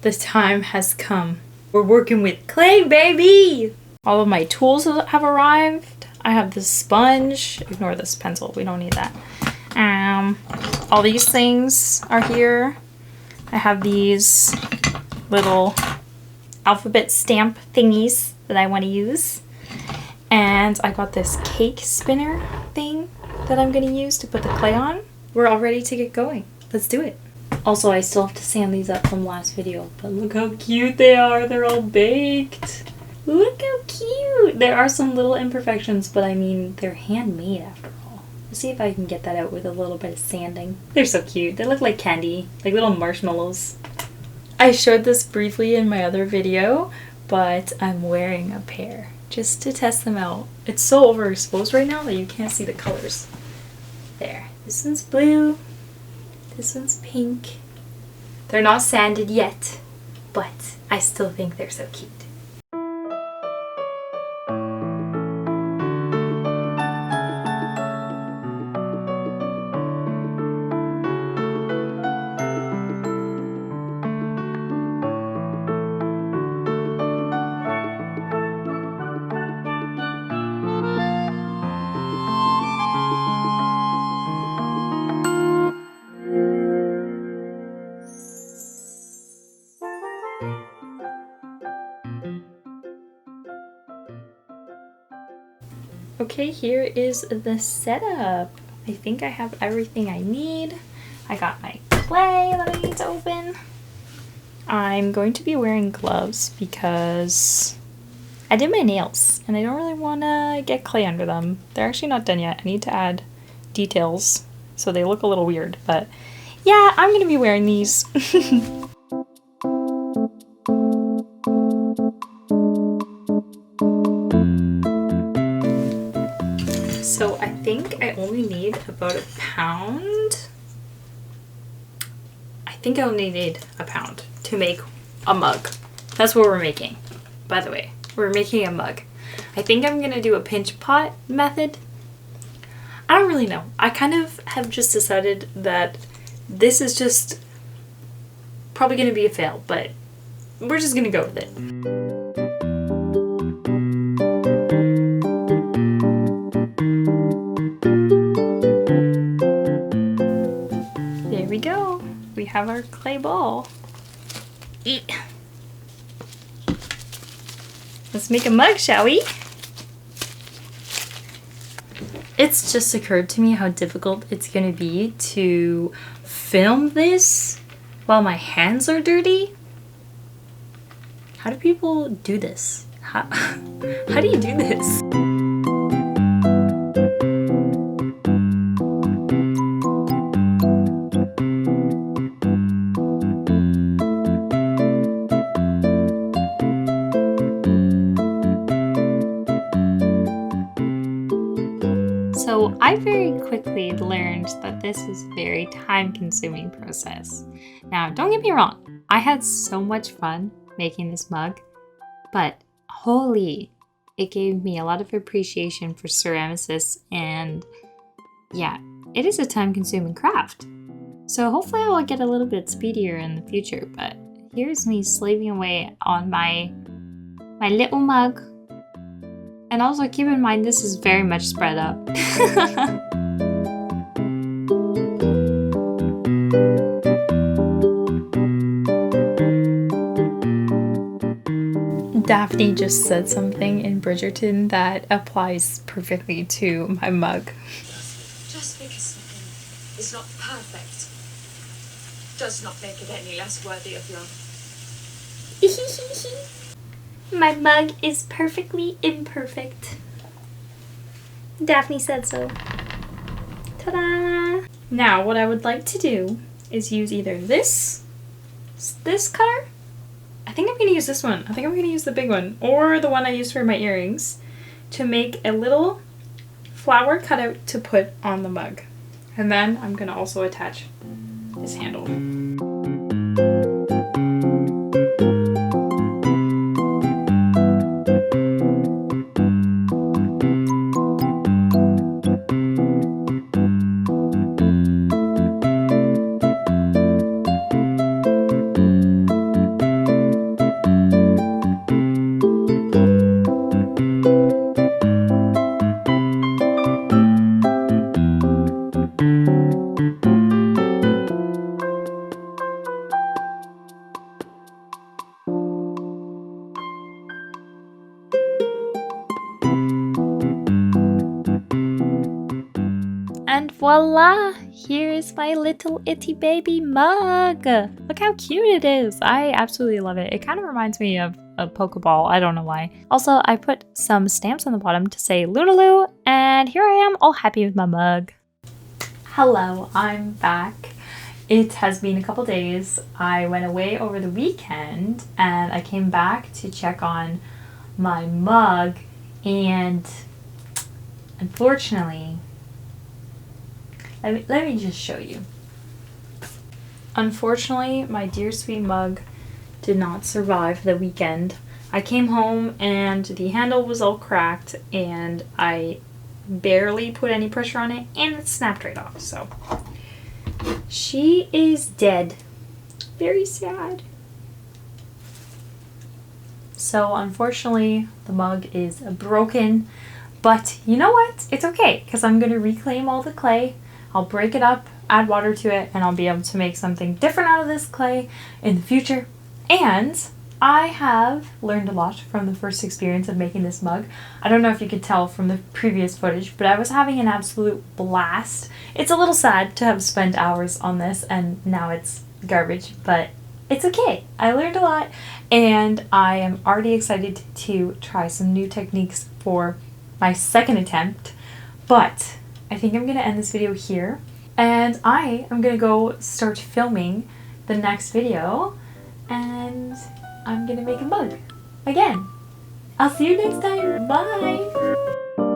the time has come. We're working with clay, baby! All of my tools have arrived. I have this sponge. Ignore this pencil. We don't need that. All these things are here. I have these little alphabet stamp thingies that I want to use. And I got this cake spinner thing that I'm going to use to put the clay on. We're all ready to get going. Let's do it. Also, I still have to sand these up from last video, but look how cute they are. They're all baked. Look how cute. There are some little imperfections, but I mean, they're handmade after all. Let's see if I can get that out with a little bit of sanding. They're so cute. They look like candy, like little marshmallows. I showed this briefly in my other video, but I'm wearing a pair just to test them out. It's so overexposed right now that you can't see the colors. There. This one's blue. This one's pink. They're not sanded yet, but I still think they're so cute. Okay, here is the setup. I think I have everything I need. I got my clay that I need to open. I'm going to be wearing gloves because I did my nails and I don't really want to get clay under them. They're actually not done yet. I need to add details so they look a little weird, but yeah, I'm going to be wearing these. So I think I only need about a pound. I think I only need a pound to make a mug. That's what we're making, by the way. We're making a mug. I think I'm gonna do a pinch pot method. I don't really know. I kind of have just decided that this is just probably gonna be a fail, but we're just gonna go with it. We have our clay ball. Eat. Let's make a mug, shall we? It's just occurred to me how difficult it's gonna be to film this while my hands are dirty. How do people do this? How do you do this? So I very quickly learned that this is a very time-consuming process. Now, don't get me wrong, I had so much fun making this mug, but holy, it gave me a lot of appreciation for ceramicists, and yeah, it is a time-consuming craft. So hopefully I will get a little bit speedier in the future, but here's me slaving away on my little mug. And also keep in mind, this is very much spread up. Daphne just said something in Bridgerton that applies perfectly to my mug. Just because something is not perfect does not make it any less worthy of love. My mug is perfectly imperfect. Daphne said so. Ta-da! Now, what I would like to do is use either this cutter. I think I'm going to use this one. I think I'm going to use the big one, or the one I used for my earrings, to make a little flower cutout to put on the mug. And then I'm going to also attach this handle. voila! Here is my little itty baby mug! Look how cute it is! I absolutely love it. It kind of reminds me of a Pokeball, I don't know why. Also, I put some stamps on the bottom to say LunaLoo, and here I am all happy with my mug. Hello, I'm back. It has been a couple days. I went away over the weekend and I came back to check on my mug, and unfortunately, let me just show you. Unfortunately, my dear sweet mug did not survive the weekend. I came home and the handle was all cracked and I barely put any pressure on it and it snapped right off. So she is dead. Very sad. So unfortunately, the mug is broken, but you know what? It's okay because I'm going to reclaim all the clay. I'll break it up, add water to it, and I'll be able to make something different out of this clay in the future. And I have learned a lot from the first experience of making this mug. I don't know if you could tell from the previous footage, but I was having an absolute blast. It's a little sad to have spent hours on this and now it's garbage, but it's okay. I learned a lot and I am already excited to try some new techniques for my second attempt. But I think I'm going to end this video here and I am going to go start filming the next video and I'm going to make a mug again. I'll see you next time. Bye!